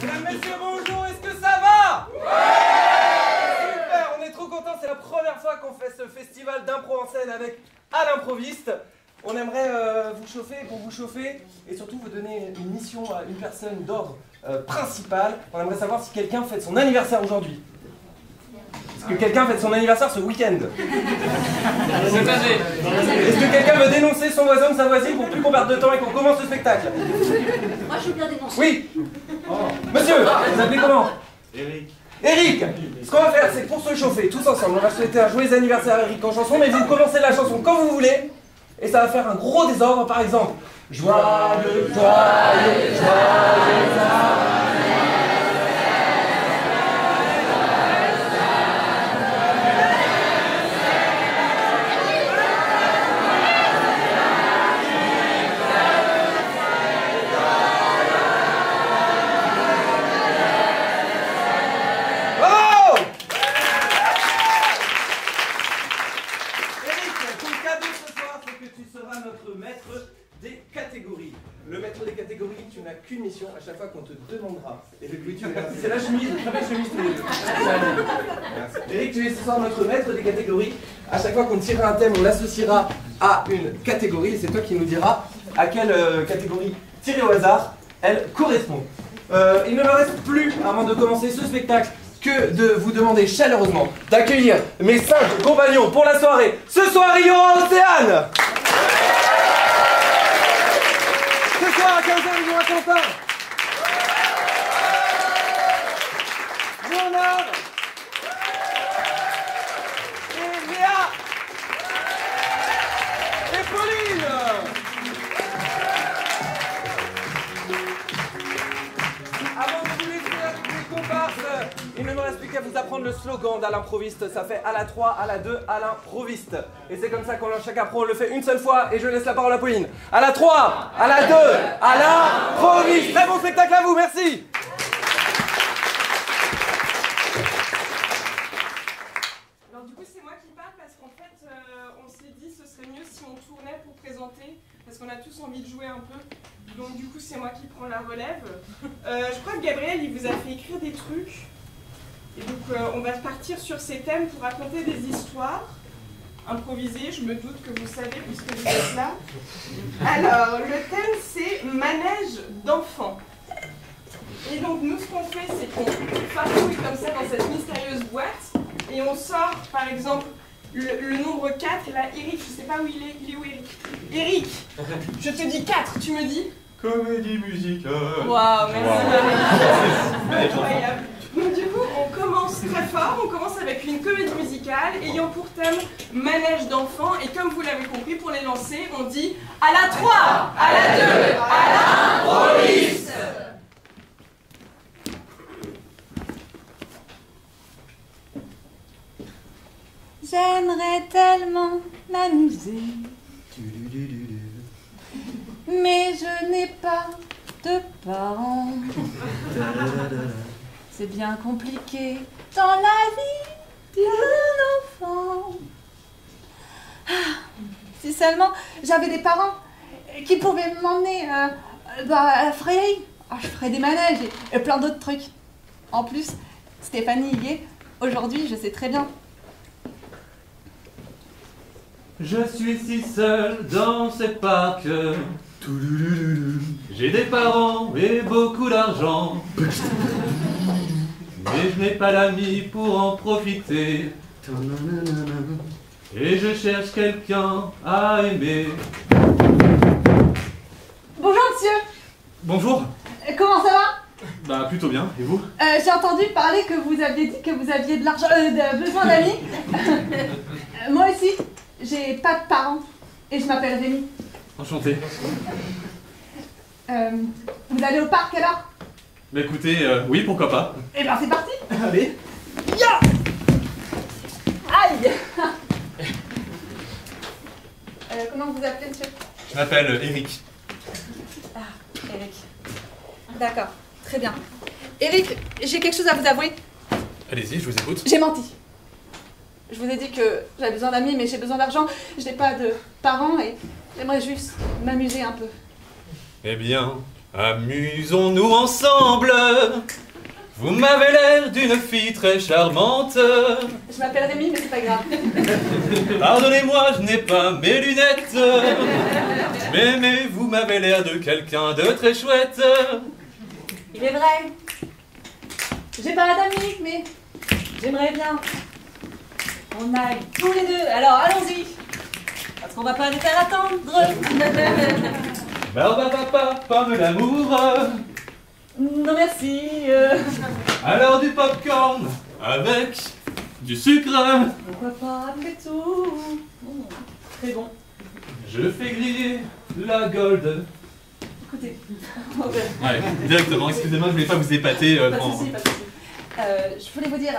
Mesdames, messieurs, bonjour, est-ce que ça va? Ouais! Super, on est trop contents, c'est la première fois qu'on fait ce festival d'impro en scène avec À l'improviste. On aimerait vous chauffer, pour vous chauffer, et surtout vous donner une mission à une personne d'ordre principal. On aimerait savoir si quelqu'un fête son anniversaire aujourd'hui. Est-ce que quelqu'un fête son anniversaire ce week-end? Est-ce que quelqu'un veut dénoncer son voisin ou sa voisine pour plus qu'on perde de temps et qu'on commence le spectacle? Moi je veux bien dénoncer. Oui. Monsieur, vous appelez comment? Eric. Eric. Ce qu'on va faire, c'est que pour se chauffer tous ensemble, on va souhaiter un joyeux anniversaire à Eric en chanson, mais vous commencez la chanson quand vous voulez, et ça va faire un gros désordre, par exemple. Joyeux, joyeux, joyeux. Qu'une mission à chaque fois qu'on te demandera. Et Louis, tu verras. C'est la chemise, très belle chemise tous les deux. Eric, tu es ce soir notre maître des catégories. À chaque fois qu'on tirera un thème, on l'associera à une catégorie. Et c'est toi qui nous diras à quelle catégorie tirée au hasard elle correspond. Il ne me reste plus, avant de commencer ce spectacle, que de vous demander chaleureusement d'accueillir mes 5 compagnons pour la soirée. Ce soir, il y aura Océane. Ce soir à 15h, il y aura Quentin. Léonard. Et Léa. Et Pauline. Avant de vous laisser avec les comparses, il ne me reste plus qu'à vous apprendre le slogan d'À l'improviste. Ça fait à la 3, à la 2, à l'improviste. Et c'est comme ça qu'on lance chaque impro, on le fait une seule fois et je laisse la parole à Pauline. À la 3, à la 2, à l'improviste. Très bon spectacle à vous, merci. Alors du coup c'est moi qui parle parce qu'en fait on s'est dit ce serait mieux si on tournait pour présenter parce qu'on a tous envie de jouer un peu. Donc du coup c'est moi qui prends la relève. Je crois que Gabriel il vous a fait écrire des trucs. Et donc on va partir sur ces thèmes pour raconter des histoires improvisées, je me doute que vous savez puisque vous êtes là. Alors le thème c'est manège d'enfants. Et donc nous ce qu'on fait c'est qu'on farfouille comme ça dans cette mystérieuse boîte et on sort par exemple le nombre 4, là Eric, je sais pas où il est où Eric? Eric, je te dis 4, tu me dis? Comédie musicale. Waouh, merci. Incroyable. Donc du coup, on commence très fort, on commence avec une comédie musicale ayant pour thème manège d'enfants et comme vous l'avez compris, pour les lancer, on dit à la 3, à la 2, à l'improviste. J'aimerais tellement m'amuser, mais je n'ai pas de parents. C'est bien compliqué dans la vie d'un enfant. Si seulement j'avais des parents qui pouvaient m'emmener à la Freie. Je ferais des manèges et plein d'autres trucs. En plus, Stéphanie y est. Aujourd'hui, je sais très bien. Je suis si seul dans ce parc. J'ai des parents et beaucoup d'argent. Mais je n'ai pas d'amis pour en profiter. Et je cherche quelqu'un à aimer. Bonjour monsieur. Bonjour. Comment ça va? Bah plutôt bien, et vous? J'ai entendu parler que vous aviez dit que vous aviez de l'argent, besoin d'amis. Moi aussi, j'ai pas de parents et je m'appelle Rémi. Enchanté. Vous allez au parc alors? Bah écoutez, oui, pourquoi pas. Eh ben c'est parti. Allez. Ya. Aïe. Comment vous appelez monsieur? Je m'appelle Eric. Ah, Eric. D'accord, très bien. Eric, j'ai quelque chose à vous avouer. Allez-y, je vous écoute. J'ai menti. Je vous ai dit que j'avais besoin d'amis, mais j'ai besoin d'argent. Je n'ai pas de parents et j'aimerais juste m'amuser un peu. Eh bien, Amusons-nous ensemble. Vous m'avez l'air d'une fille très charmante. Je m'appelle Rémi, mais c'est pas grave. Pardonnez-moi, je n'ai pas mes lunettes. Mais vous m'avez l'air de quelqu'un de très chouette. Il est vrai. J'ai pas d'amis, mais j'aimerais bien qu'on aille tous les deux. Alors allons-y. Parce qu'on va pas les faire attendre. Pas de l'amour. Non merci. Alors du popcorn avec du sucre. Pourquoi pas après tout. Très bon. Je fais griller la gold. Écoutez. Ouais, directement, excusez-moi, je voulais pas vous épater. Pas de soucis, pas de soucis. Je voulais vous dire,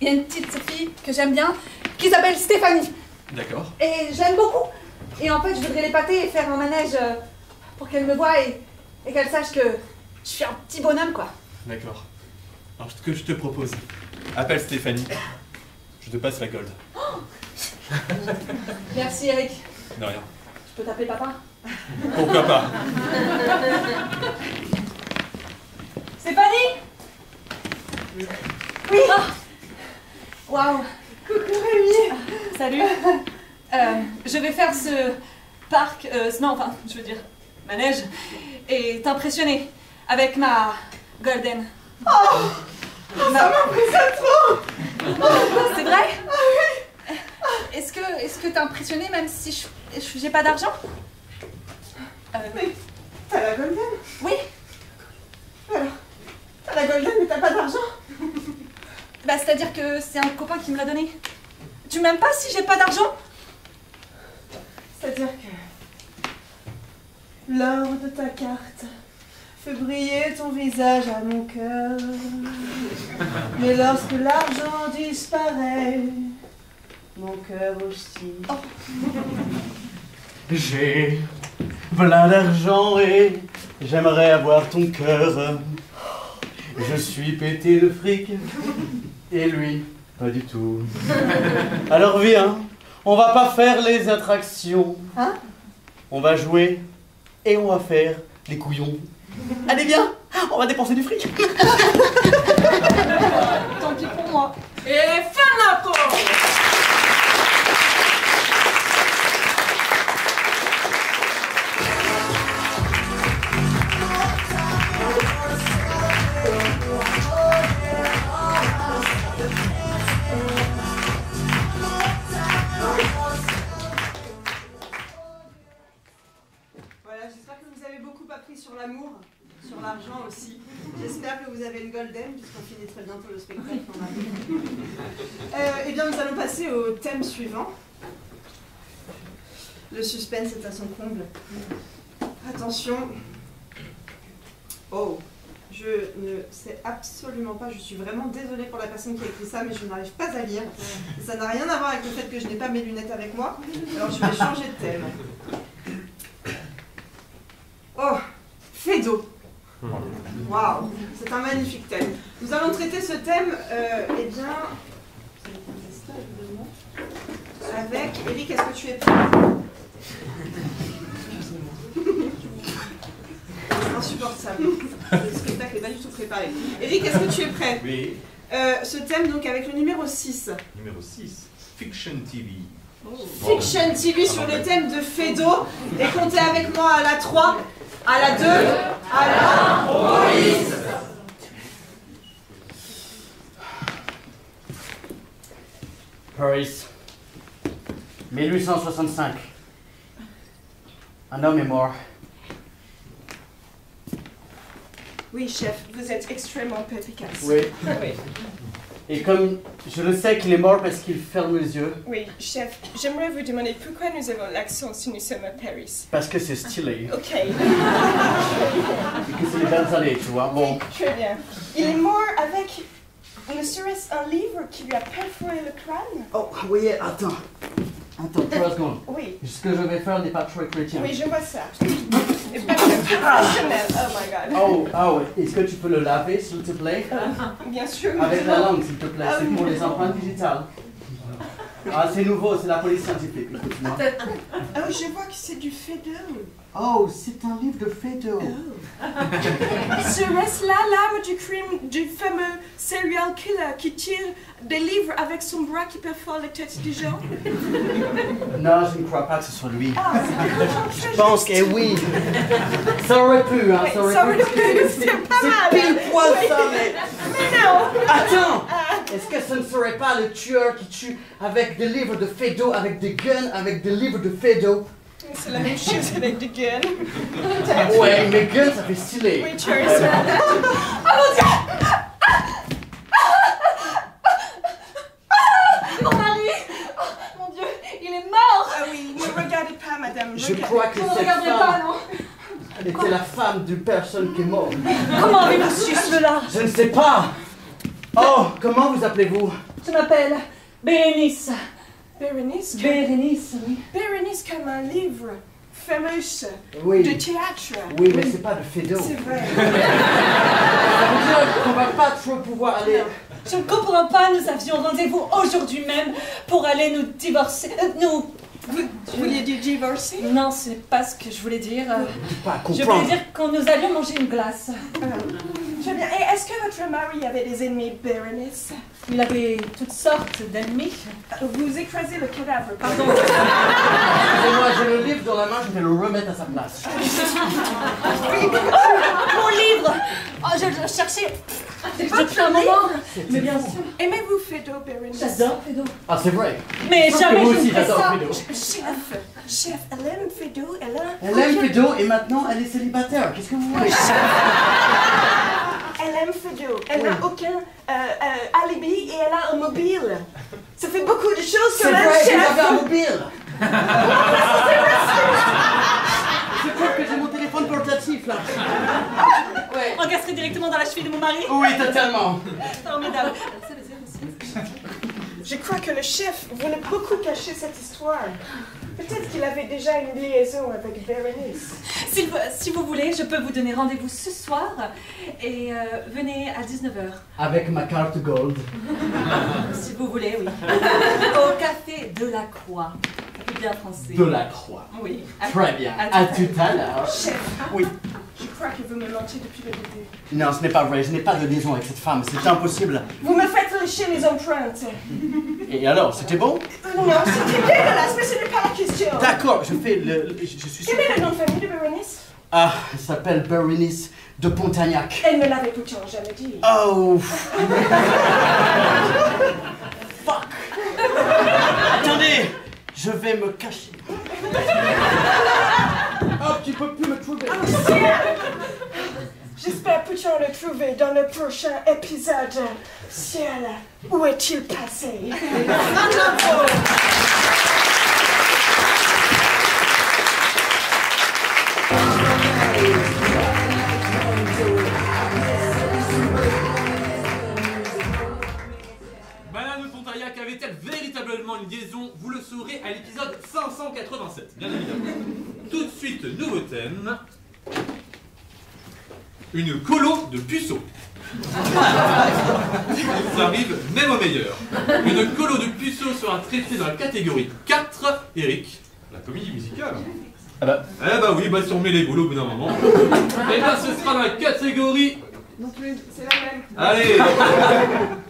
il y a une petite fille que j'aime bien qui s'appelle Stéphanie. D'accord. Et je l'aime beaucoup. Et en fait, je voudrais l'épater et faire un manège pour qu'elle me voie et qu'elle sache que je suis un petit bonhomme, quoi. D'accord. Alors, ce que je te propose, appelle Stéphanie. Je te passe la gold. Merci, Eric. De rien. Je peux t'appeler papa? Pourquoi pas? Stéphanie? Oui. Waouh. Coucou Rémi. Salut. Je vais faire ce parc, non, enfin, je veux dire, manège, et t'impressionner avec ma golden. Ça m'impressionne trop. C'est vrai? Ah oui. Est-ce que t'es impressionné même si j'ai pas d'argent? Mais t'as la golden? Oui. Alors, t'as la golden mais t'as pas d'argent? Bah c'est-à-dire que c'est un copain qui me l'a donné. Tu m'aimes pas si j'ai pas d'argent? C'est-à-dire que l'or de ta carte fait briller ton visage à mon cœur. Mais lorsque l'argent disparaît, mon cœur aussi. J'ai plein d'argent et j'aimerais avoir ton cœur. Je suis pété de fric et lui, pas du tout. Alors viens, on va pas faire les attractions. Hein? On va jouer et on va faire les couillons. Allez viens, on va dépenser du fric. Tant pis pour moi. Et fin de la pause. Sur l'amour, sur l'argent aussi. J'espère que vous avez une golden, puisqu'on finit très bientôt le spectacle. Eh bien, nous allons passer au thème suivant. Le suspense est à son comble. Attention. Oh, je ne sais absolument pas, je suis vraiment désolée pour la personne qui a écrit ça, mais je n'arrive pas à lire. Ça n'a rien à voir avec le fait que je n'ai pas mes lunettes avec moi. Alors, je vais changer de thème. Oh, Fedo. Waouh, c'est un magnifique thème. Nous allons traiter ce thème, eh bien, avec Eric, est-ce que tu es prêt? C'est insupportable. Le spectacle n'est pas du tout préparé. Eric, est-ce que tu es prêt? Oui. Ce thème, donc, avec le numéro 6. Numéro 6, Fiction TV. Fiction TV sur le thème de Fedo. Et comptez avec moi à la 3, à la 2, à la police. Paris, 1865. Un homme est mort. Oui, chef, vous êtes extrêmement perspicace. Oui. Oui. Et comme je le sais qu'il est mort parce qu'il ferme les yeux, Oui, chef, j'aimerais vous demander pourquoi nous avons l'accent si nous sommes à Paris. parce que c'est stylé. Ok, Et que c'est les belles années, tu vois. Bon, très bien. Il est mort avec, ne serait-ce un livre qui lui a perforé le crâne? oh, oui, attends. Attends, 3 secondes. Oui, Ce que je vais faire n'est pas très chrétien. oui, je vois ça. Et pas professionnel, oh my god. Oh, est-ce que tu peux le laver, s'il te plaît? Bien sûr. Avec la langue, s'il te plaît. C'est pour les empreintes digitales. Ah, c'est nouveau, c'est la police scientifique, écoute-moi. Oh, je vois que c'est du Feydeau. Oh, c'est un livre de Feydeau. Serait-ce là l'âme du crime du fameux serial killer qui tire des livres avec son bras qui perfore les têtes des gens? Non, je ne crois pas que ce soit lui. Ah, Je pense que oui. Ça aurait pu, hein, ça aurait pu. C'est pas mal. C'est pile poil ça, mais... Mais non. Attends! Est-ce que ce ne serait pas le tueur qui tue avec des livres de Feydeau, avec des guns, avec des livres de Feydeau? C'est la même chose avec des guns. Ouais, mais guns, ça fait stylé. Oui, tu as raison. Oh mon Dieu! Mon mari! Oh, mon Dieu, il est mort! Ah oui, ne regardez pas, madame. Je crois que Ne cette regardez pas, femme non? était la femme d'une personne qui est morte. Comment avez-vous su cela? Je ne sais pas. Oh, comment vous appelez-vous? Je m'appelle Bérénice. Bérénice, Oui. Bérénice comme un livre fameux Oui. de théâtre. Oui, mais c'est pas de Feydeau. C'est vrai. Ça veut dire qu'on va pas trop pouvoir aller... Je ne comprends pas, nous avions rendez-vous aujourd'hui même pour aller nous divorcer. Vous vouliez dire divorcer? Non, ce n'est pas ce que je voulais dire. Pas Je voulais comprendre. dire qu'on nous allions manger une glace. Très bien. Et est-ce que votre mari avait des ennemis, Bérénice? Il avait toutes sortes d'ennemis. Vous écrasez le cadavre. Pardon. Excusez-moi, j'ai le livre dans la main, je vais le remettre à sa place. Mon livre. Oh, je cherchais. Depuis un moment. Mais bien sûr. Aimez-vous Feydeau, Bérénice? J'adore Feydeau. Ah, c'est vrai. Mais Je pense jamais que moi je aussi, ne ferai j'adore ça. Feydeau. Chef, elle aime Feydeau, Elle aime Feydeau et maintenant elle est célibataire. Qu'est-ce que vous voulez? Elle aime Feydeau. Elle n'a aucun alibi et elle a un mobile. Ça fait beaucoup de choses C'est quand même, vrai, vous chef. avez un mobile. Je crois que j'ai mon téléphone portatif là. Ouais. Encastré directement dans la cheville de mon mari. Oui, totalement. Formidable. Je crois que le chef voulait beaucoup cacher cette histoire. Peut-être qu'il avait déjà une liaison avec Bérénice. Si vous voulez, je peux vous donner rendez-vous ce soir et venez à 19h. Avec ma carte gold. Si vous voulez, oui. Au café de la Croix. Ça fait bien français. De la Croix. Oui. Très bien. À tout à l'heure. Chef, Oui. je crois que vous me mentez depuis le début. Non, ce n'est pas vrai. Je n'ai pas de liaison avec cette femme. C'est impossible. Vous me faites lécher les empreintes. Et alors, c'était bon? Non, c'était dégueulasse, mais ce n'est pas la question. D'accord, je fais le... Je suis sûr. Quel est le nom de famille de Bérénice? Ah, elle s'appelle Bérénice de Pontagnac. Elle me l'avait pourtant jamais dit. Oh. Fuck. Attendez, je vais me cacher. Hop, tu peux plus me trouver. Oh, ciel! J'espère pourtant le trouver dans le prochain épisode. Ciel, où est-il passé? Madame de Pontagnac avait-elle véritablement une liaison? Vous le saurez à l'épisode 587, bien évidemment. Tout de suite, nouveau thème. Une colo de puceaux. Ça arrive même au meilleur. Une colo de puceaux sera traitée dans la catégorie 4. Eric, la comédie musicale. Ah bah. Eh bah oui, bah si on met les boulots au bout d'un moment. Et là, ce sera dans la catégorie... Non plus, c'est la même. Allez,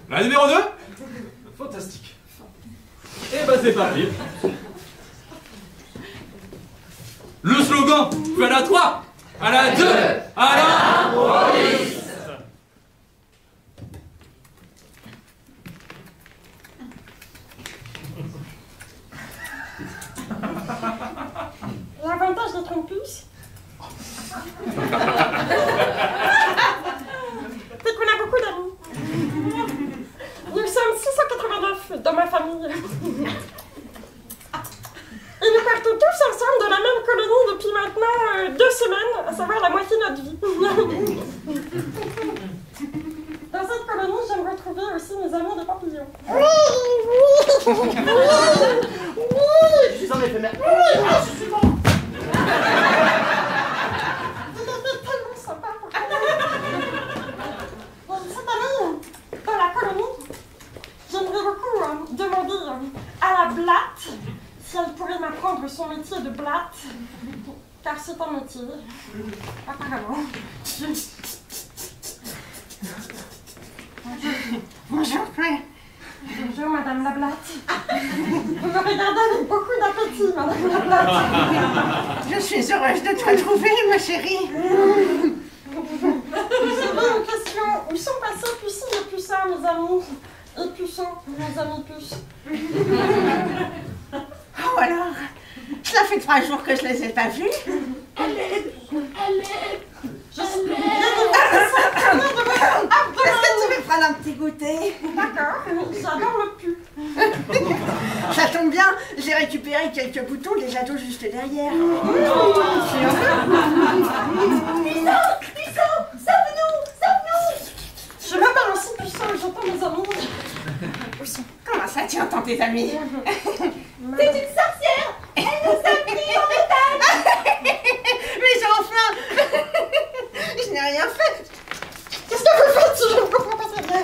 la numéro 2. Fantastique. Et bah c'est parti. Le slogan, puis à la 3, à la 2, à la... police. L'avantage d'être en plus, c'est qu'on a beaucoup d'amis. Nous sommes 689 dans ma famille. Et nous partons tous ensemble de la même colonie depuis maintenant 2 semaines, à savoir la moitié de notre vie. Dans cette colonie, j'aimerais retrouver aussi mes amis de papillons. Je suis en effet, mais... Vous êtes tellement sympa pour ça. Cette année, dans la colonie, j'aimerais beaucoup demander à la son métier de blatte, car c'est un métier, apparemment. Bonjour, frère. Bonjour, Madame la Blatte. Vous me regardez avec beaucoup d'appétit, Madame la Blatte. Je suis heureuse de te retrouver, ma chérie. J'avais une question. Où sont passés Pussy et Pucin, mes amis? Et Puceau, mes amis Puce. Oh alors, cela fait 3 jours que je les ai pas vus. Est-ce que tu veux prendre un petit goûter? D'accord, j'adore le pu. Ça tombe bien, j'ai récupéré quelques boutons des jadot juste derrière. Puissant, sauve-nous. Je m'appelle aussi Puissant et j'entends mes amis. Comment ça, tu entends tes amis? C'est une sorcière. Elle nous a pris en otage. Mais enfin, je n'ai rien fait. Qu'est-ce que vous faites si je ne comprends pas très bien?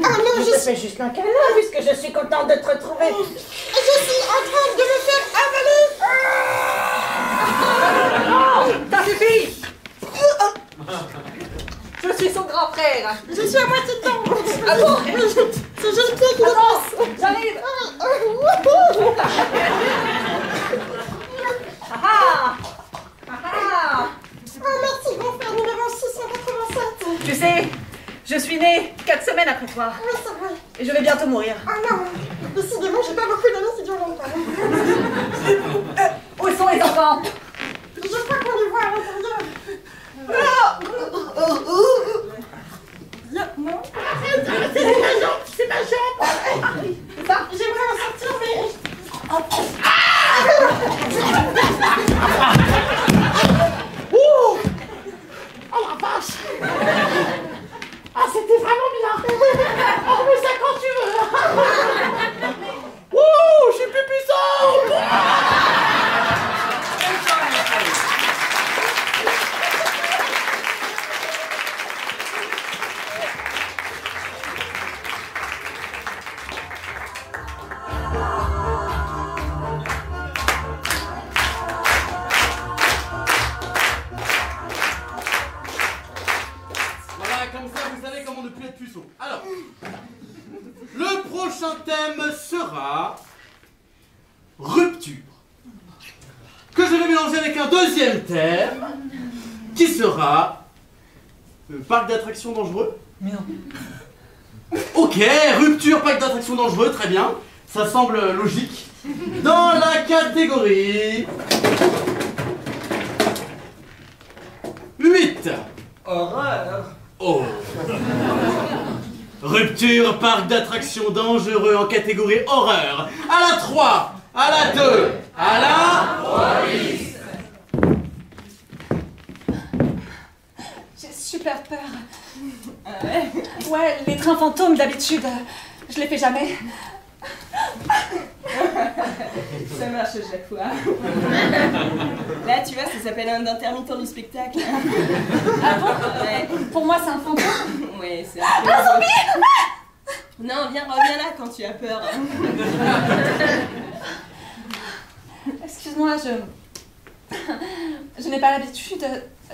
Ah non, je fais juste un câlin puisque je suis contente de te retrouver. Je suis en train de me faire avaler. Oh, t'as suffi. Je suis son grand frère. Je suis à moitié temps. Ah bon? C'est juste qui Attends, j'arrive. Ah ah. Oh merci grand frère numéro 687. Tu sais, je suis née 4 semaines après toi. Oui, c'est vrai. Et je vais bientôt mourir. Oh non, décidément, j'ai pas beaucoup d'amis qui durent longtemps. Où sont les enfants? Je crois qu'on les voit à l'intérieur. Non. C'est ma jambe. C'est ça? J'aimerais en sortir, mais... Oh la vache. Ah, c'était vraiment bien. On remet ça quand tu veux. Oh, je suis plus puissant. Alors, le prochain thème sera rupture, que je vais mélanger avec un deuxième thème qui sera parc d'attractions dangereux. Mais non. Ok, rupture, parc d'attractions dangereux, très bien, ça semble logique. Dans la catégorie 8. Horreur. Oh. Rupture, parc d'attractions dangereux en catégorie horreur. À la 3, à la 2, à la police. J'ai super peur. Ouais, les trains fantômes d'habitude, je les fais jamais. Ça marche à chaque fois. Là, tu vois, ça s'appelle un intermittent du spectacle. Ah bon? Ouais. Pour moi, c'est un fantôme. Ouais, c'est Un zombie! Non, reviens là quand tu as peur. Excuse-moi, je n'ai pas l'habitude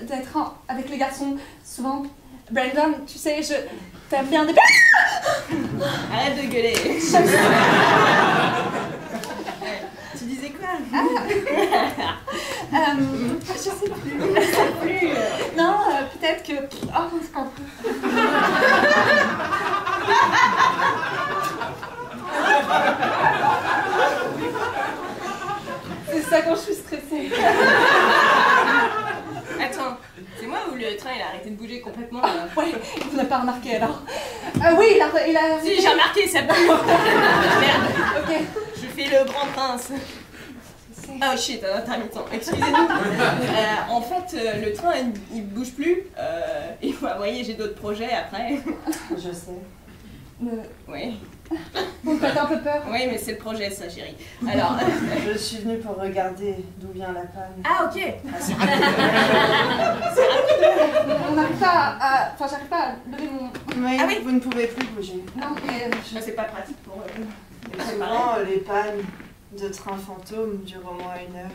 d'être avec les garçons souvent. Brandon, tu sais, je t'aime bien des... Arrête de gueuler. Tu disais quoi? Je sais plus. Non, peut-être que... Oh, on se comprend. C'est ça quand je suis stressée. Attends, c'est moi ou le train il a arrêté de bouger complètement? Ouais, vous n'avez pas remarqué alors? Oui, il a... Si, j'ai remarqué, ça bouge. Merde. Ok. Je fais le grand prince. Oh shit, un intermittent, excusez-nous. En fait, le train il bouge plus. Et vous voyez, j'ai d'autres projets après. Je sais. Oui. Vous me faites un peu peur. Oui, mais c'est le projet, ça, chérie. Alors. Je suis venue pour regarder d'où vient la panne. Ah, ok. C'est On n'arrive pas à... Enfin, j'arrive pas à lever mon... Oui, Ah oui. vous ne pouvez plus bouger. Non, mais... C'est pas pratique pour. Souvent, les pannes de train fantôme durant au moins 1 heure.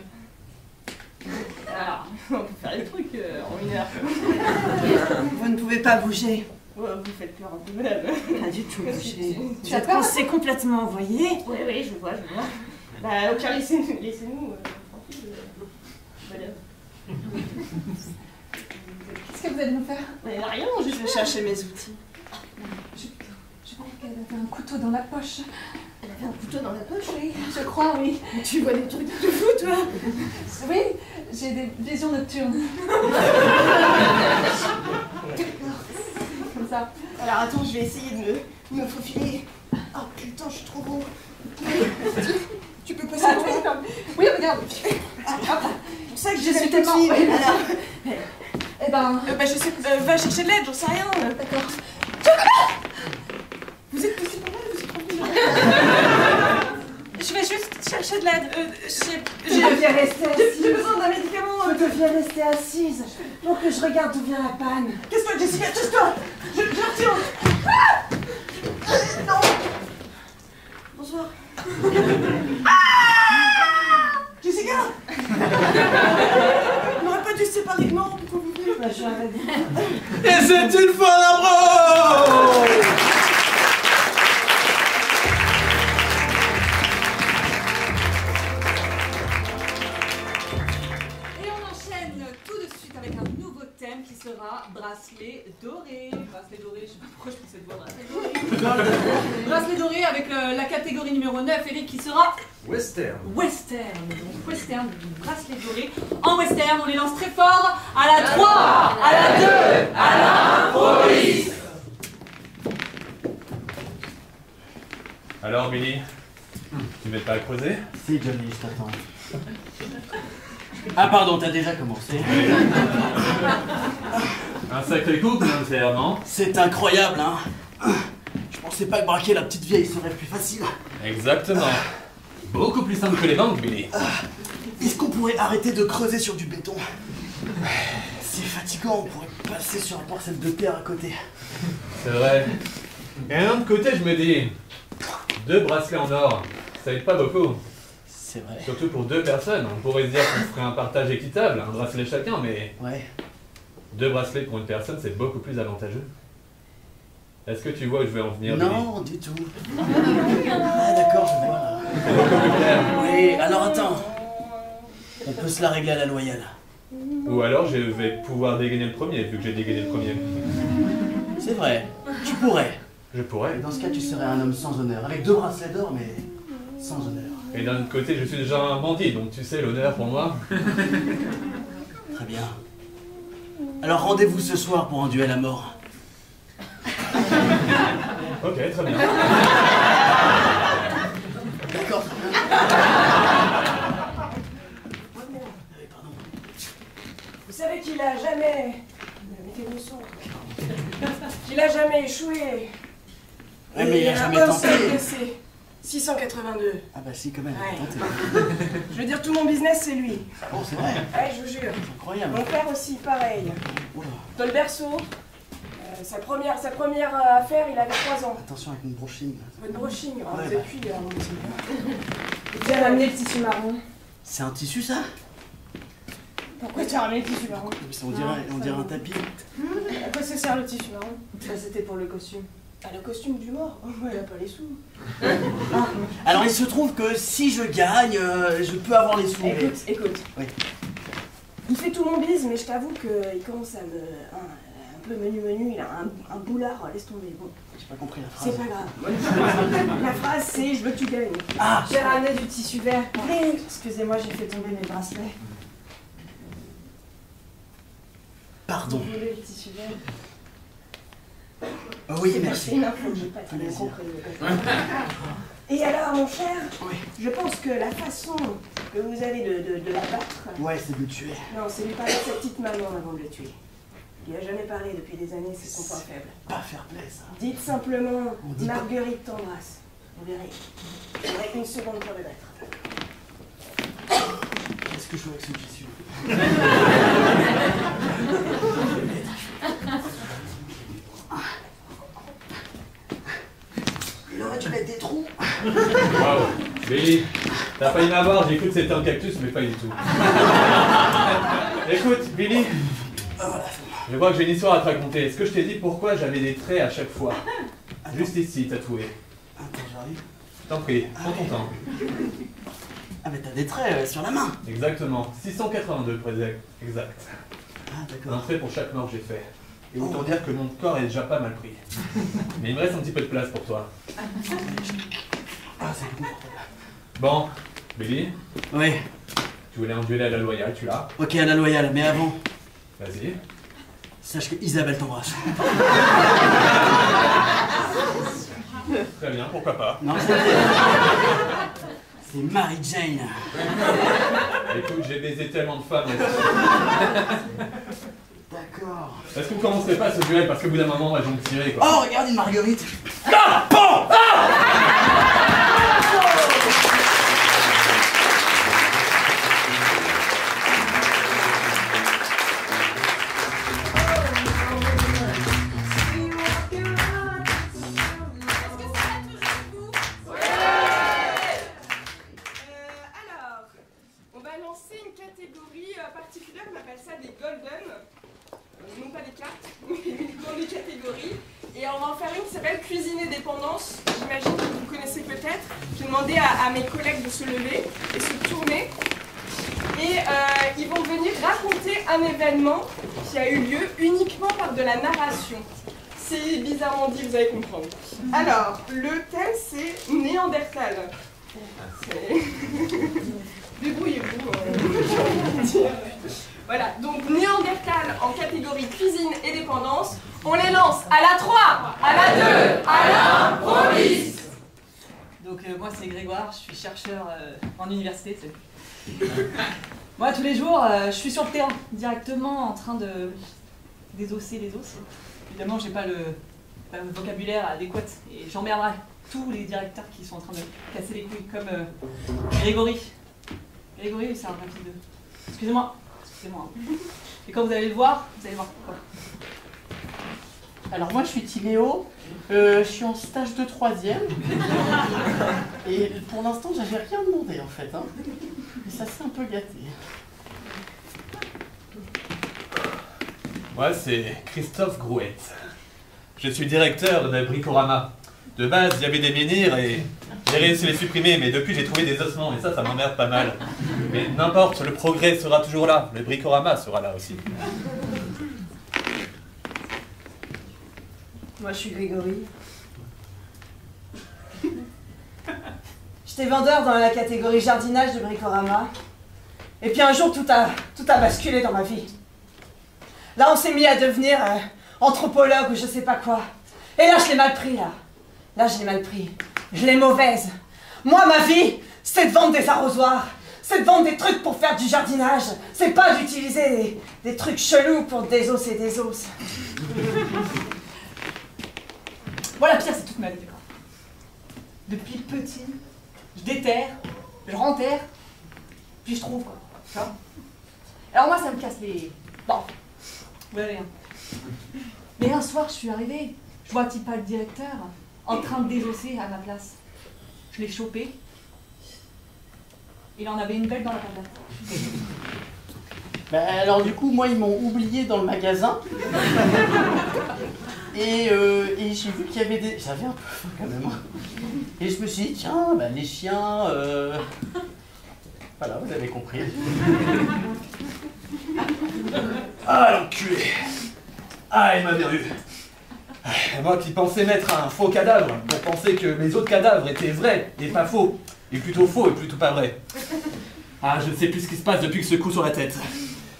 Alors, on peut faire des trucs en 1 heure. Vous ne pouvez pas bouger. Ouais, vous faites peur un peu, madame. Pas du tout bouger. Tu as peur? On s'est complètement envoyé. Oui, oui, je vois. Bah, au pire, laissez-nous tranquille, madame. Qu'est-ce que vous allez nous faire? Mais rien, Je vais chercher mes outils. Je crois qu'elle avait un couteau dans la poche. Elle avait un couteau dans la poche. Oui, je crois, oui. Mais tu vois des trucs de fou, toi. Oui, j'ai des visions nocturnes. Comme ça. Alors attends, je vais essayer de me faufiler. Oh putain, je suis trop beau. Tu peux passer toi? Oui, regarde. Hop. C'est pour ça que Je j'ai suis suis tellement- petite. oui. Alors, Eh ben, Bah, je sais, va chercher de l'aide, j'en sais rien. d'accord. Vous êtes poussé par là, vous êtes tranquille. Je vais juste chercher de l'aide. tu deviens rester assise. J'ai besoin d'un médicament. Tu deviens rester assise pour que je regarde d'où vient la panne. Qu'est-ce que Jessica, touche-toi. Je retire. Non. Bonsoir. Jessica. On n'aurait pas dû se séparer. Non, pourquoi vous voulez? Bah, je suis arrêtée. Et c'est une fois la Et on enchaîne tout de suite avec un nouveau thème qui sera bracelet doré. Bracelet doré, je sais pas pourquoi je pensais de voir bracelet doré. Bracelet doré avec la catégorie numéro 9, Eric, qui sera Western. western. Donc western, bracelet doré. En western, on les lance très fort. À la 3, à la 2, à l'improviste. Alors, Billy, tu m'aides pas à creuser? Si, Johnny, je t'attends. Ah, pardon, t'as déjà commencé. Un sacré coup, comment le faire, non? C'est incroyable, hein. Je pensais pas que braquer la petite vieille serait plus facile. Exactement. Beaucoup plus simple que les banques, Billy. Est-ce qu'on pourrait arrêter de creuser sur du béton? C'est fatigant, on pourrait passer sur un parcelle de terre à côté. C'est vrai. Et d'un autre côté, je me dis, 2 bracelets en or, ça aide pas beaucoup. C'est vrai. Surtout pour 2 personnes. On pourrait se dire qu'on ferait un partage équitable, un bracelet chacun, mais Ouais. 2 bracelets pour une personne, c'est beaucoup plus avantageux. Est-ce que tu vois où je vais en venir, Billy? Non, du tout. Ah, d'accord, je vois. C'est beaucoup plus clair. Oui, alors attends. On peut se la régler à la loyale. Ou alors, je vais pouvoir dégainer le premier, vu que j'ai dégainé le premier. C'est vrai, tu pourrais. Je pourrais. Dans ce cas, tu serais un homme sans honneur. Avec 2 bracelets d'or, mais sans honneur. Et d'un autre côté, je suis déjà un bandit, donc tu sais, l'honneur pour moi. Très bien. Alors rendez-vous ce soir pour un duel à mort. Ok, très bien. D'accord. Vous savez qu'il a jamais... Mettez le son. Qu'il a jamais échoué. Ouais, mais il a jamais un tenté. seul décès. 682. Ah bah si, quand même, Ouais. tenté. Je veux dire, tout mon business, c'est lui. Bon, c'est vrai, Ouais, je vous jure. c'est incroyable. Mon père aussi, pareil. Oula. Dans le berceau, sa première affaire, il avait 3 ans. Attention avec une brushing. Votre brushing, hein, Ouais, vous bah. êtes cuit, mon petit. Tu as ramené le tissu marron. C'est un tissu, ça? Pourquoi tu as ramené le tissu marron? On dirait un tapis. À quoi ça sert le tissu marron? Ça, c'était pour le costume. Ah, le costume du mort? Oh, elle a pas les sous. Alors il se trouve que si je gagne, je peux avoir les sous. mais- Écoute. Oui. Il fait tout mon bise, mais je t'avoue qu'il commence à me... un peu menu, il a un boulard, laisse tomber. Bon, J'ai pas compris la phrase. c'est pas grave. La phrase, c'est « je veux que tu gagnes ». Ah, J'ai ramené du tissu vert. Excusez-moi, j'ai fait tomber mes bracelets. pardon. Vous voulez le tissu vert? Oui, C'est merci. une info que j'ai pas très bien Plaisir. compris. Et alors, mon cher, Oui. je pense que la façon que vous avez de la battre... Ouais, c'est de le tuer. Non, c'est lui parler de sa petite maman avant de le tuer. Il a jamais parlé depuis des années, c'est son point faible. Pas fair play, ça. Dites simplement On dit pas. Marguerite t'embrasse. Vous verrez. J'aurai une seconde pour le battre. Qu'est-ce que je fais avec ce tissu? Il aurait dû mettre des trous. Waouh. Billy, t'as failli m'avoir, j'ai cru que c'était un cactus, mais pas du tout. Écoute, Billy, je vois que j'ai une histoire à te raconter. Est-ce que je t'ai dit pourquoi j'avais des traits à chaque fois? Juste ici, tatoué. Attends, j'arrive. Je t'en prie, prends ton temps. Ah, mais t'as des traits sur la main. Exactement, 682 pour être exact. Ah, Un d'accord. trait pour chaque mort que j'ai fait. Et autant dire que mon corps est déjà pas mal pris. Mais il me reste un petit peu de place pour toi. Ah, c'est bon. Bon, Billy, Oui, tu voulais un duel à la loyale, tu l'as. ok, à la loyale, mais avant, Vas-y. sache que Isabelle t'embrasse. Très bien, pourquoi pas. Non, c'est Mary Jane. Écoute, j'ai baisé tellement de femmes. D'accord. Est-ce qu'on ne commencerait pas ce duel parce qu'au bout d'un moment, elles vont me tirer quoi. Oh, regarde une marguerite. Alors, on va lancer une catégorie particulière, on appelle ça des golden. Non pas des cartes, mais uniquement des catégories. Et on va en faire une qui s'appelle cuisine et dépendance. J'imagine que vous connaissez peut-être. J'ai demandé à mes collègues de se lever et se tourner. Et ils vont venir raconter un événement qui a eu lieu uniquement par de la narration. C'est bizarrement dit, vous allez comprendre. Alors, le thème c'est Néandertal. Débrouillez-vous. Voilà, donc Néandertal en catégorie cuisine et dépendance. On les lance à la 3, à la 2, à l'improviste. Donc moi c'est Grégoire, je suis chercheur en université. Moi tous les jours je suis sur le terrain, directement en train de désosser les os. Évidemment j'ai pas le vocabulaire adéquat et j'emmerderai tous les directeurs qui sont en train de casser les couilles comme Grégory. Grégory c'est un petit 2. Excusez-moi. Et quand vous allez le voir, vous allez voir pourquoi. Alors moi je suis Timéo, je suis en stage de 3e et pour l'instant j'avais rien demandé en fait, hein. Mais ça s'est un peu gâté. Moi, c'est Christophe Grouet. Je suis directeur de Bricorama. De base, il y avait des menhirs et j'ai réussi à les supprimer, mais depuis j'ai trouvé des ossements et ça m'emmerde pas mal. Mais n'importe, le progrès sera toujours là, le Bricorama sera là aussi. Moi, je suis Grégory. J'étais vendeur dans la catégorie jardinage de Bricorama. Et puis un jour, tout a basculé dans ma vie. Là, on s'est mis à devenir anthropologue ou je sais pas quoi. Et là, je l'ai mal pris, là. Là, je l'ai mal pris. Je l'ai mauvaise. Moi, ma vie, c'est de vendre des arrosoirs. C'est de vendre des trucs pour faire du jardinage. C'est pas d'utiliser des trucs chelous pour désosser des os. Voilà, pire, c'est toute ma vie, d'accord. Depuis petit, je déterre, je renterre, puis je trouve, quoi. Tu vois. Alors moi, ça me casse les... Bon, vous voyez rien. Mais un soir, je suis arrivée, je vois pas le directeur en train de désosser à ma place. Je l'ai chopé. Il en avait une belle dans la patate. Bah, alors du coup, moi ils m'ont oublié dans le magasin. Et j'ai vu qu'il y avait des... J'avais un peu faim quand même. Et je me suis dit, tiens, bah, les chiens... Voilà, vous avez compris. Ah, l'enculé! Ah, il m'avait eu. Moi qui pensais mettre un faux cadavre pour penser que les autres cadavres étaient vrais et pas faux. Et plutôt faux et plutôt pas vrai. Ah, je ne sais plus ce qui se passe depuis que ce coup sur la tête.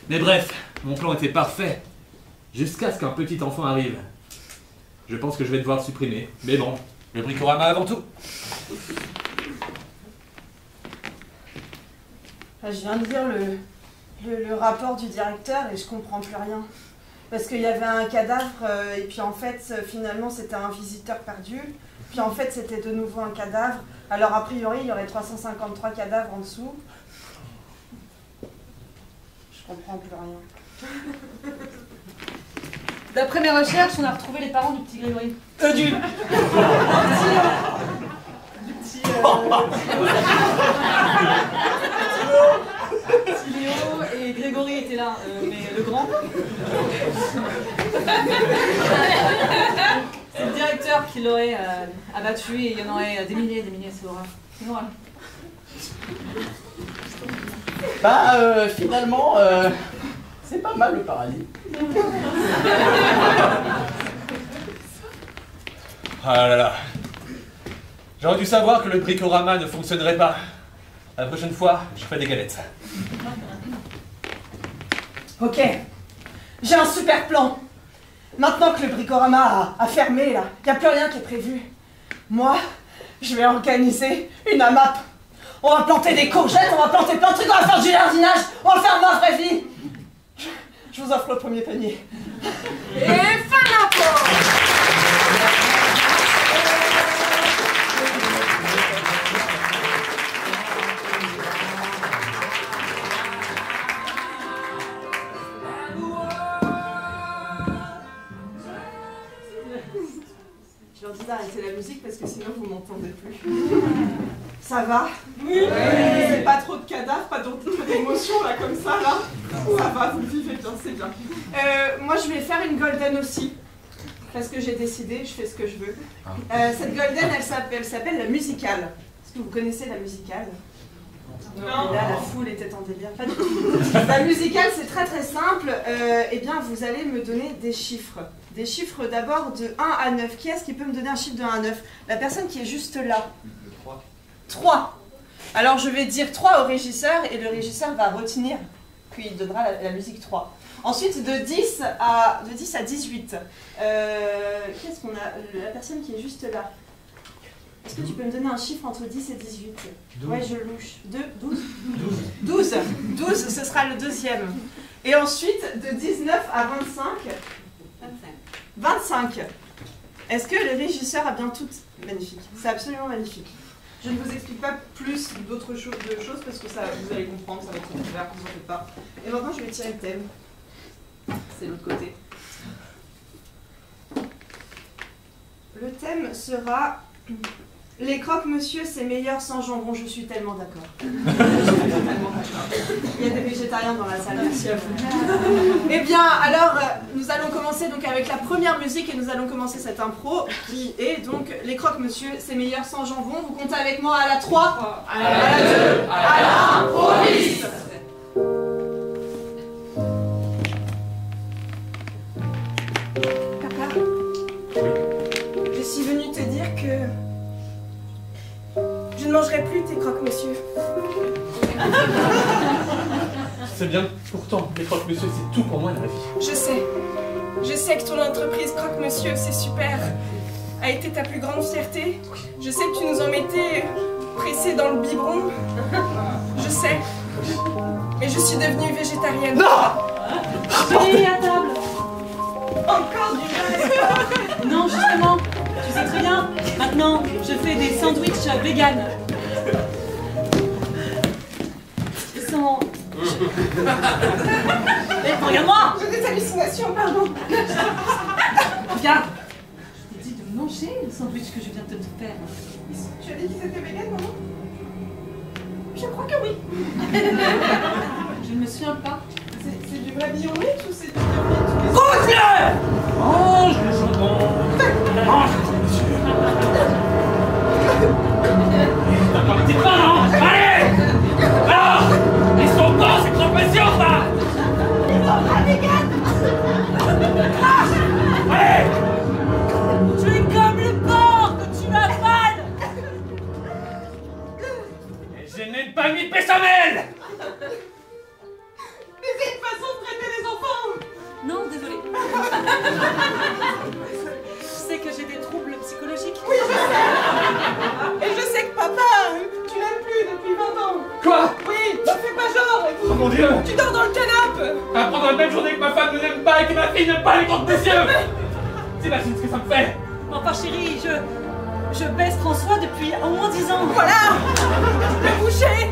Mais bref, mon plan était parfait. Jusqu'à ce qu'un petit enfant arrive. Je pense que je vais devoir le supprimer. Mais bon, le Bricorama avant tout. Je viens de lire le rapport du directeur et je comprends plus rien. Parce qu'il y avait un cadavre et puis en fait, finalement, c'était un visiteur perdu. Puis en fait, c'était de nouveau un cadavre. Alors a priori, il y aurait 353 cadavres en dessous. Je comprends plus rien. D'après mes recherches, on a retrouvé les parents du petit Grégory. Du petit Si Léo et Grégory étaient là, mais le grand. C'est le directeur qui l'aurait abattu et il y en aurait des milliers, c'est l'horreur. C'est l'horreur. Bah, finalement, c'est pas mal le paradis. Ah là là. J'aurais dû savoir que le bricorama ne fonctionnerait pas. La prochaine fois, je ferai des galettes. Ok, j'ai un super plan. Maintenant que le bricorama a fermé, là, il n'y a plus rien qui est prévu. Moi, je vais organiser une AMAP. On va planter des courgettes, on va planter plein de trucs, on va faire du jardinage, on va faire ma vraie vie. Je vous offre le premier panier. Et fin d'impôt. Je leur dis d'arrêter la musique parce que sinon vous m'entendez plus. Ça va? Oui. C'est pas trop de cadavres, pas trop d'émotions là comme ça là. Ça va, vous le vivez bien, c'est bien. Moi je vais faire une golden aussi. Parce que j'ai décidé, je fais ce que je veux. Cette golden elle s'appelle la musicale. Est-ce que vous connaissez la musicale? Non. Et là la foule était en délire. Pas du tout. La musicale c'est très très simple. Eh bien vous allez me donner des chiffres. Des chiffres d'abord de 1 à 9. Qui est-ce qui peut me donner un chiffre de 1 à 9? La personne qui est juste là. 3. 3. Alors je vais dire 3 au régisseur et le régisseur va retenir. Puis il donnera la musique 3. Ensuite de 10 à 18. Qu'est-ce qu'on a? La personne qui est juste là. Est-ce que tu peux me donner un chiffre entre 10 et 18? 12. Ouais, je louche. 12, ce sera le deuxième. Et ensuite, de 19 à 25. 25. Est-ce que le régisseur a bien tout? Magnifique. C'est absolument magnifique. Je ne vous explique pas plus d'autres choses parce que ça, vous allez comprendre, ça va être ouvert, vous en faites pas. Et maintenant, je vais tirer le thème. C'est l'autre côté. Le thème sera... Les croque-monsieur, c'est meilleur sans jambon, je suis tellement d'accord. Il y a des végétariens dans la salle, merci à vous. Eh bien, alors, nous allons commencer donc avec la première musique et nous allons commencer cette impro qui est donc Les croque-monsieur, c'est meilleur sans jambon. Vous comptez avec moi à la 3, à la 2, à la 1, police. Papa, je suis venue te dire que je ne mangerai plus tes croque-monsieur. C'est bien, pourtant, les croque-monsieur, c'est tout pour moi dans la vie. Je sais que ton entreprise croque-monsieur, c'est super, a été ta plus grande fierté. Je sais que tu nous en mettais pressés dans le biberon. Je sais. Mais je suis devenue végétarienne. Non! Chérie, à table. Encore du lait. Non, justement, tu sais très bien, maintenant, je fais des sandwichs vegan. Sans... Regarde-moi! J'ai des hallucinations, pardon. Regarde! Je t'ai dit de manger le sandwich que je viens de te faire. Tu as dit qu'ils étaient véganes, maman? Je crois que oui. Je ne me souviens pas. C'est du vrai Beyond Meat ou c'est du Beyond Meat? Continue! Mange le jambon! Mange le monsieur! D'accord, mais t'es pas, non? Allez! Alors! Ils sont bons, ces croque-monsieur, ça! Ils sont pas véganes! Allez! Tu es comme le porc que tu avales! Et je n'aime pas mis Pessamel! Mais c'est une façon de traiter les enfants! Non, désolé. Je sais que j'ai des troubles psychologiques. Oui, je sais! Et je sais que papa, tu l'aimes plus depuis 20 ans! Quoi? Oui, ne fais pas genre! Oh mon Dieu! Tu dors dans le canapé! Apprendre la même journée que ma femme ne l'aime pas et que ma fille n'aime pas les croque-monsieur! T'imagines ce que ça me fait? Enfin chérie, je baisse François depuis au moins 10 ans. Voilà! Le boucher!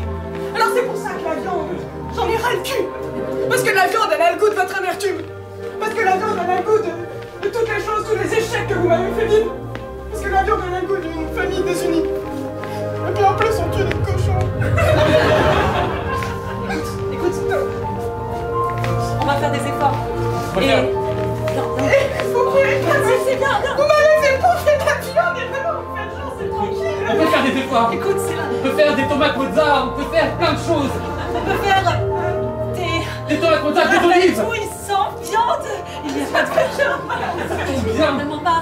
Alors c'est pour ça que la viande, j'en ai ras le cul! Parce que la viande, elle a le goût de votre amertume! Parce que la viande, elle a le goût de toutes les choses, tous les échecs que vous m'avez fait vivre! Parce que la viande, elle a le goût d'une famille désunie! Et puis en plus, on tue des cochons. Écoute, on va faire des efforts. On va faire... C'est bien, bien. Vous m'avez fait bouffer ma viande et maintenant vous faites genre c'est tranquille. On peut faire des efforts. Écoute, c'est là. On peut faire des tomates mozza, on peut faire plein de choses. On peut faire des... Des tomates mozza, des olives. Oui, sans viande. Il n'y a pas de cochon. Ça tombe bien. Vraiment pas.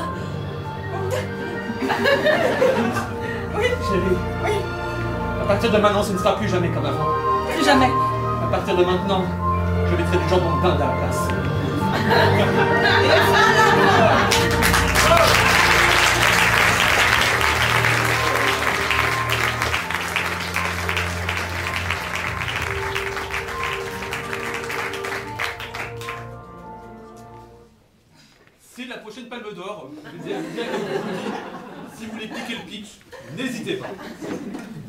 Chérie. Oui. À partir de maintenant, ce ne sera plus jamais comme avant. Plus jamais. À partir de maintenant, je mettrai du jambon de dinde à la place. C'est la prochaine Palme d'Or. Si vous voulez piquer le pitch, n'hésitez pas.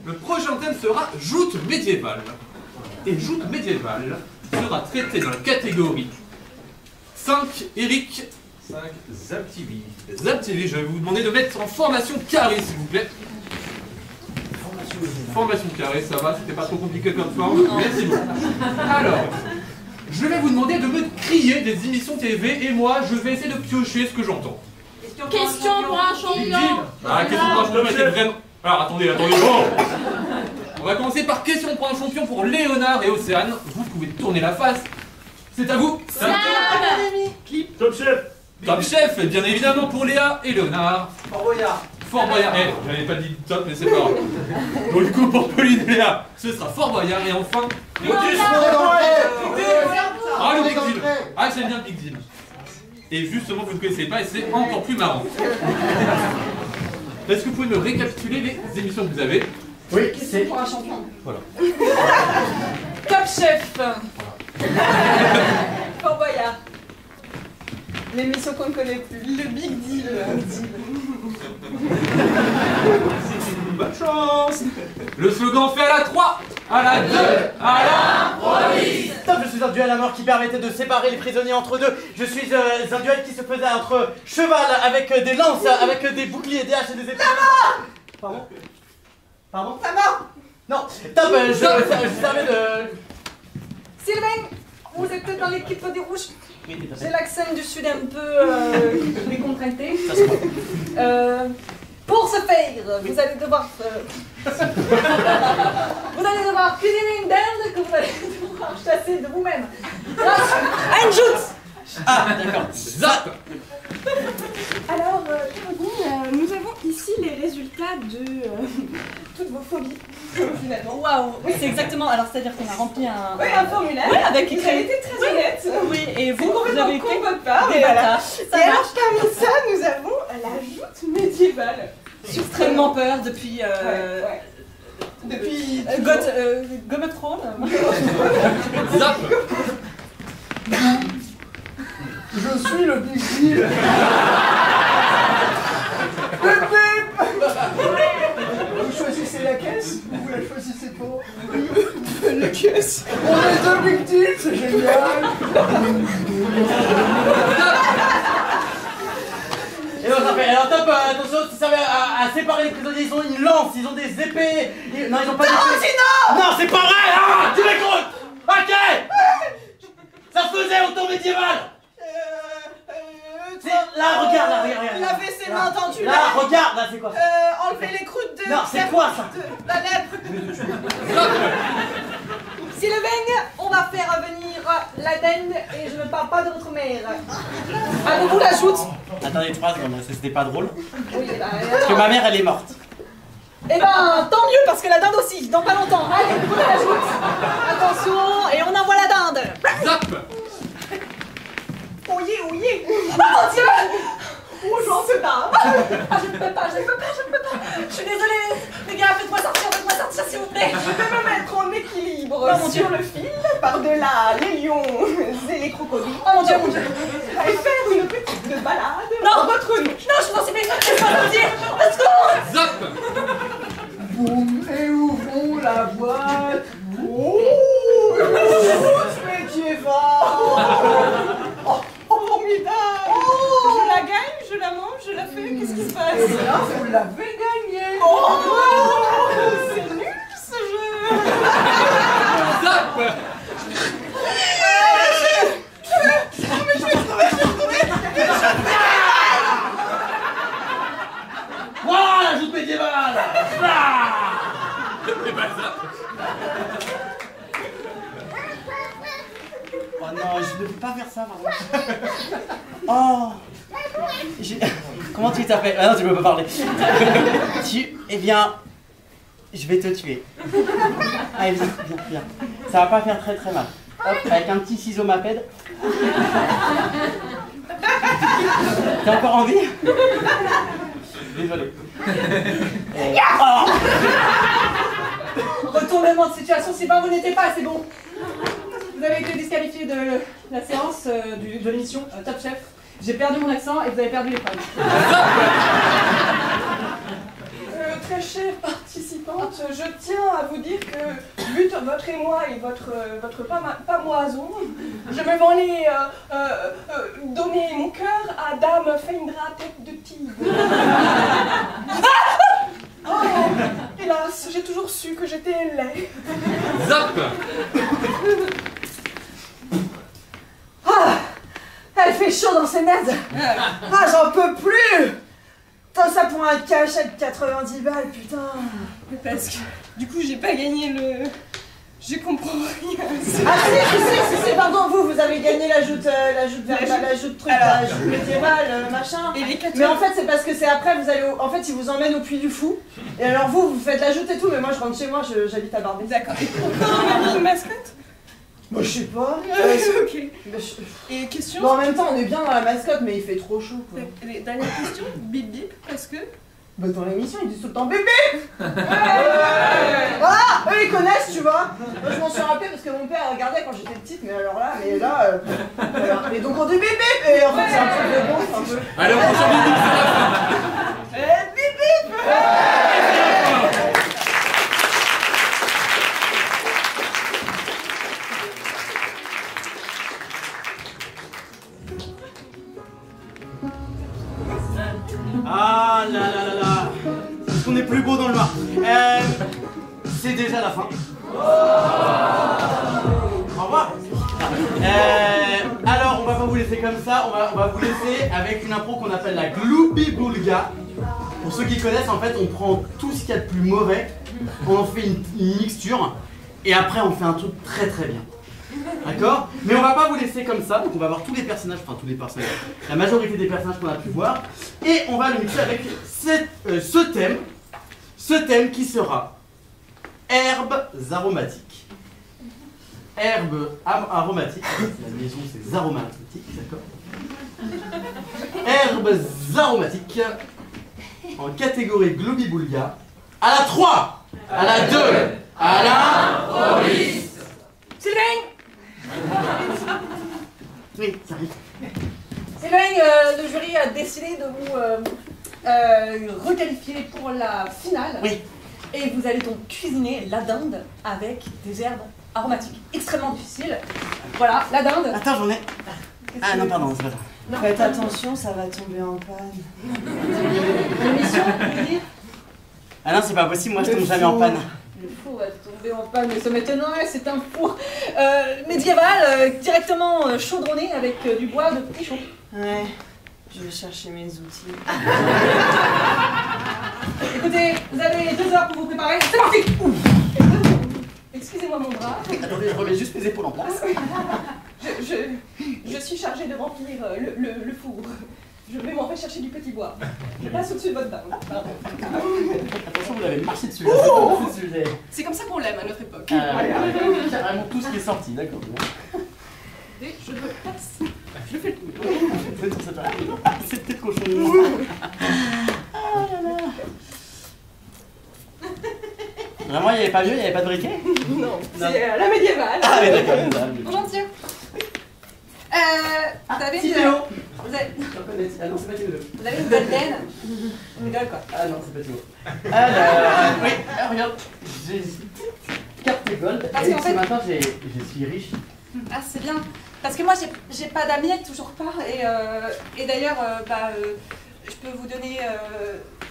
Le prochain thème sera joute médiévale. Et joute médiévale sera traité dans la catégorie 5 Eric, 5 Zaptivi. Zaptivi, je vais vous demander de mettre en formation carrée, s'il vous plaît. Formation carrée, ça va, c'était pas trop compliqué comme forme. Merci beaucoup. Alors, je vais vous demander de me crier des émissions TV et moi, je vais essayer de piocher ce que j'entends. Question pour un champion. Ah, question pour un champion, mais c'est vraiment... Alors, attendez. Oh, on va commencer par question pour un champion pour Léonard et Océane. Vous pouvez tourner la face. C'est à vous. Top chef. Top chef, bien évidemment pour Léa et Léonard. Fort Boyard. Fort Boyard. Eh, j'avais pas dit top, mais c'est pas grave. Donc du coup, pour Pauline et Léa, ce sera Fort Boyard. Et enfin, ah, le Big Deal. Ah, j'aime bien le Big Deal. Et justement, vous ne connaissez pas et c'est encore plus marrant. Est-ce que vous pouvez me récapituler les émissions que vous avez? Oui, c'est... Pour un champion. Voilà. Top Chef. Fort Boyard. L'émission qu'on ne connaît plus. Le Big Deal. Bonne chance. Le slogan fait à la 3, à la 2, à la police. Stop, je suis un duel à mort qui permettait de séparer les prisonniers entre deux. Je suis un duel qui se faisait entre cheval avec des lances, avec des boucliers, des haches et des épées. Pardon? Pardon? Non, top, je savais de... Sylvain, vous êtes peut-être dans l'équipe des rouges. Oui, tout à fait. J'ai l'accent du sud un peu décontracté. Pour ce faire, vous allez devoir cuisiner une dinde que vous allez devoir chasser de vous-même. Grâce à une joute. Ah, d'accord. Zap. Alors, nous avons ici les résultats de toutes vos phobies, finalement. Waouh, oui, c'est exactement. Alors, c'est-à-dire qu'on a rempli un. Oui, un formulaire. Oui, avec Vous avez été très honnête. Oui, et vous, vous Complètement avez con été de votre part. des Et voilà. bâtards. Et alors, parmi ça, nous avons la joute médiévale. Extrêmement peur depuis. Ouais. Depuis. Game of Thrones. Zap. Je suis le Big Deal. Vous choisissez la caisse ou vous la choisissez pas? La caisse. On est deux Big Deal, c'est génial. Et donc ça fait, alors top, attention, ça servait à séparer les prisonniers, ils ont une lance, ils ont des épées, non ils ont pas d'épée. Non, c'est pas vrai, ah, tu m'écoutes. Ok. Ça se faisait au temps médiéval. Là, regarde, là, regarde. La WC m'a entendu. Là, regarde, là, c'est quoi? Enlever les croûtes de. Non, c'est quoi ça? De la lèvre. Sylvain, on va faire venir la dinde et je ne parle pas de votre mère. À vous la joute. Attendez 3 secondes, c'était pas drôle. Oui, bah, Parce que ma mère, elle est morte. eh ben, tant mieux parce que la dinde aussi, dans pas longtemps. Allez, vous la joute. Attention, et on envoie la dinde. Zap. Ouillé, ouillé. Oh mon Dieu. Oh, j'en sais pas. Ah, je ne peux pas. Je suis désolée, les gars, faites-moi sortir, s'il vous plaît. Je vais me mettre en équilibre Oh, mon sur le fil, par-delà les lions et les crocodiles. Oh mon Dieu. Et faire une petite balade Non. en votre nom. Non, je suis dans ces mecs, je vais pas le dire. Let's go. Zap. Boum, et ouvrons la boîte. Oh, médiéval. Oh, formidable. Je la gagne, je la mange, je la fais, qu'est-ce qui se passe? Là, vous l'avez gagné. Oh. médiévale. Oh non, je ne peux pas faire ça, pardon. Oh. Comment tu t'appelles? Ah non, tu peux pas parler. Eh bien, je vais te tuer. Allez, viens. Ça va pas faire très très mal. Hop, avec un petit ciseau maped. T'as encore envie? Désolé. Retournement de situation, Sylvain, vous n'étiez pas assez bon. Vous avez été disqualifié de la séance de l'émission Top Chef. J'ai perdu mon accent et vous avez perdu l'épreuve. Très chère participante, je tiens à vous dire que, vu votre émoi et votre pamoison, je me vais aller donner mon cœur à Dame Feindra Tête de Tigre. Oh, hélas, j'ai toujours su que j'étais laid. Zap. Ah, elle fait chaud dans ces merdes. Ah, j'en peux plus. Tant ça pour un cachet de 90 balles, putain. Parce que, du coup, j'ai pas gagné le... Je comprends rien. Ah si, pardon, vous avez gagné l'ajout médiéval, machin. Et les 4 mais en fait, c'est parce que c'est après, vous allez en fait, ils vous emmènent au Puy du Fou. Et alors vous faites l'ajout et tout, mais moi je rentre chez moi, j'habite à Barbès. D'accord. Et pourquoi on a mis une mascotte? Moi je sais pas. Ok. Et question? Bon, en même temps, on est bien dans la mascotte, mais il fait trop chaud, quoi. Dernière question, bip bip, parce que... Bah dans l'émission, ils disent tout le temps bébé. Voilà, eux ils connaissent, tu vois. Moi je m'en suis rappelé parce que mon père regardait quand j'étais petite, mais alors là, voilà. Et donc on dit bébé, et en fait c'est un truc de bon, un peu. Allez, on prend sur bip bip. Bip bip. Ah là là là là. Est-ce qu'on est plus beau dans le noir? C'est déjà la fin. Au revoir. Alors on va pas vous laisser comme ça, on va vous laisser avec une impro qu'on appelle la Gloubi-Boulga. Pour ceux qui connaissent, en fait on prend tout ce qu'il y a de plus mauvais, on en fait une mixture et après on fait un truc très très bien. D'accord? Mais on va pas vous laisser comme ça, donc on va voir tous les personnages, la majorité des personnages qu'on a pu voir, et on va le mixer avec ce thème qui sera herbes aromatiques. Herbes aromatiques, la liaison c'est aromatiques, d'accord? Herbes aromatiques en catégorie Gloubi-Boulga. À la 3, à la 2, à la police. Sylvain! Oui, ça arrive. Sylvain, le jury a décidé de vous requalifier pour la finale. Oui. Et vous allez donc cuisiner la dinde avec des herbes aromatiques extrêmement difficiles. Voilà, la dinde. Attends, j'en ai. Ah non, pardon, c'est pas ça. Non. Faites attention, ça va tomber en panne. L'émission, vous voulez dire? Ah non, c'est pas possible, moi je tombe jamais en panne. Le four va tomber en panne, mais ça m'étonnerait, c'est un four médiéval, directement chaudronné avec du bois de petit chaud. Ouais, je vais chercher mes outils. Écoutez, vous avez 2 heures pour vous préparer, c'est parti. Excusez-moi mon bras. Attendez, je remets juste mes épaules en place. Je suis chargée de remplir le four. Je vais m'en faire chercher du petit bois. Je passe au-dessus de votre dinde. Pardon. Attention, vous l'avez marché dessus. Là, C'est comme ça qu'on l'aime à notre époque. carrément tout ce qui est sorti, d'accord. Et je le passe. Je fais le tour. Ah, c'est peut-être cochon. Vraiment, il n'y avait pas mieux, il n'y avait pas de briquet? Non, c'est la médiévale. Ah, mais d'accord. Bonjour monsieur. Vous avez Si une... Théo. Vous avez... Ah non, c'est pas Théo. Vous avez une golden. On rigole quoi. Ah non, c'est pas Théo. Alors, oui, regarde, j'ai une petite carte gold. Parce Et qu'en ce fait- matin, je suis riche. Ah c'est bien. Parce que moi j'ai pas d'amis, toujours pas. Et d'ailleurs, je peux vous donner...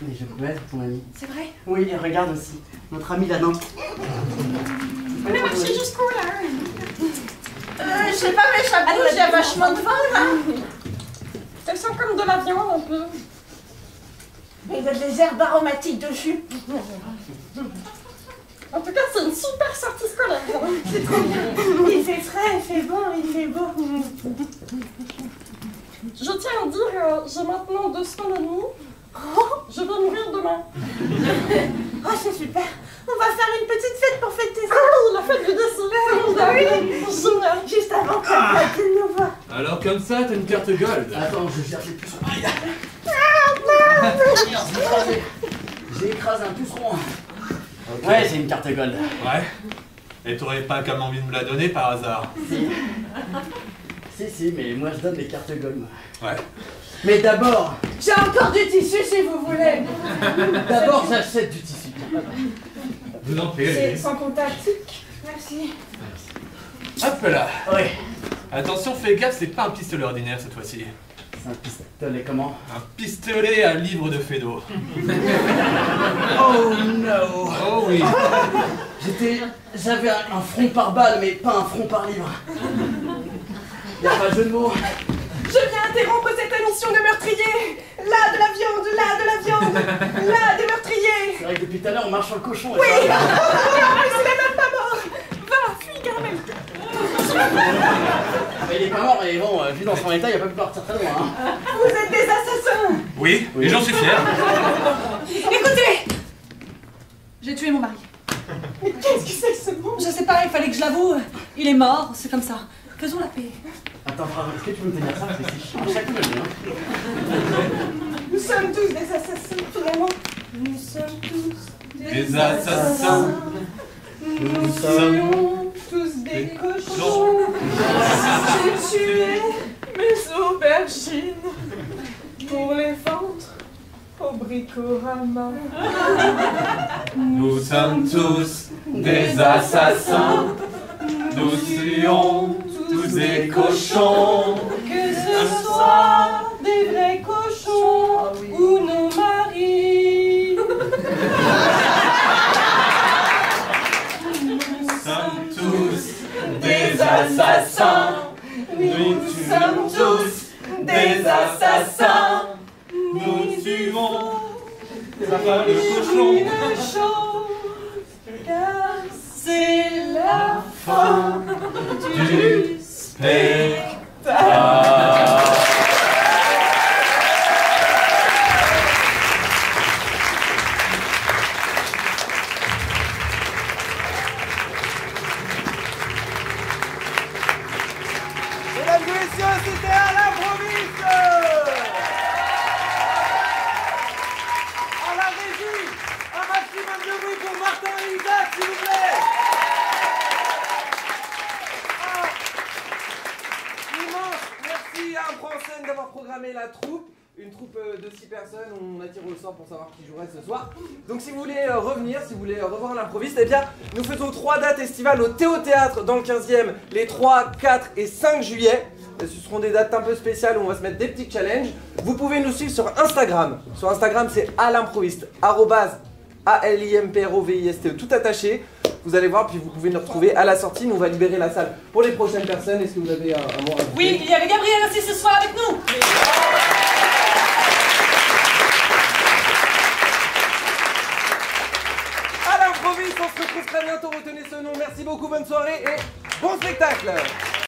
Mais je peux être ton ami. C'est vrai? Oui, et regarde aussi, notre ami la nain. On est marché jusqu'où là? Je sais pas, mais ça bouge, il y a vachement de vent là. Elle sent comme de la viande un peu. Mais Il y a des herbes aromatiques dessus. En tout cas, c'est une super sortie scolaire. C'est trop bien. Il fait frais, il fait bon, il fait beau. Je tiens à dire, j'ai maintenant 2 semaines et demie. Je vais mourir demain. Oh, c'est super. On va faire une petite fête pour fêter ça. Ah, la fête du décès. Génial. Juste avant qu'elle nous voit. Alors comme ça, t'as une carte gold. Attends, je cherche les pucerons. J'ai écrasé un puceron. Okay. Ouais, c'est une carte gold. Ouais. Et t'aurais pas comme envie de me la donner par hasard? Si, mais moi je donne les cartes gold. Ouais. Mais d'abord, J'ai encore du tissu si vous voulez. d'abord j'achète du tissu. Vous en C'est payez. sans contact. Merci. Hop là. Ouais. Attention, fais gaffe, c'est pas un pistolet ordinaire cette fois-ci. C'est un pistolet comment? Un pistolet à livre de Fédo. Oh no. Oh oui. J'avais un front par balle, mais pas un front par livre. Y'a pas de jeu de mots. Je viens interrompre cette émission de meurtriers. Là, de la viande, là, de la viande. Là, des meurtriers. C'est vrai que depuis tout à l'heure on marche sur le cochon. Oui. Il est même pas mort. Va, fuis, Caramel. Bah, il est pas mort, mais bon, vu dans son état, il a pas pu partir très loin. Hein. Vous êtes des assassins. Oui, et j'en suis fier. Écoutez, j'ai tué mon mari. Mais qu'est-ce que c'est que ce mot? Je sais pas, il fallait que je l'avoue. Il est mort, c'est comme ça. Faisons la paix. Attends, bravo, est-ce que tu peux me tenir ça? C'est si chiant à chaque fois, hein. Nous sommes tous des assassins, finalement. Nous sommes tous Des assassins. Nous sommes tous des cochons. J'ai tué mes aubergines pour les vendre au Bricorama. Nous sommes tous des assassins. Nous tuons tous des cochons. Que ce soit des vrais cochons ou nos maris. Nous sommes tous des assassins. Nous sommes tous des assassins. Nous tuons pas le cochon. Une chose, car c'est la fin Du spectacle. Mesdames et messieurs, c'était à l'improviste. À la régie, un maximum de bruit pour Martin et Isaac, s'il vous plaît. Immense, merci à Impro en scène d'avoir programmé la troupe. Une troupe de 6 personnes, on a tiré au sort pour savoir qui jouerait ce soir. Donc si vous voulez revenir, si vous voulez revoir l'improviste, eh bien nous faisons 3 dates estivales au Théâtre dans le 15e, les 3, 4 et 5 juillet. Ce seront des dates un peu spéciales où on va se mettre des petits challenges. Vous pouvez nous suivre sur Instagram. Sur Instagram c'est @l'improviste, @ALIMPROVISTE, tout attaché. Vous allez voir, puis vous pouvez nous retrouver à la sortie. Nous on va libérer la salle pour les prochaines personnes. Est-ce que vous avez un mot à ajouter? Oui, il y avait Gabriel aussi ce soir avec nous. À l'improviste, on se retrouve très bientôt. Retenez ce nom. Merci beaucoup, bonne soirée et bon spectacle.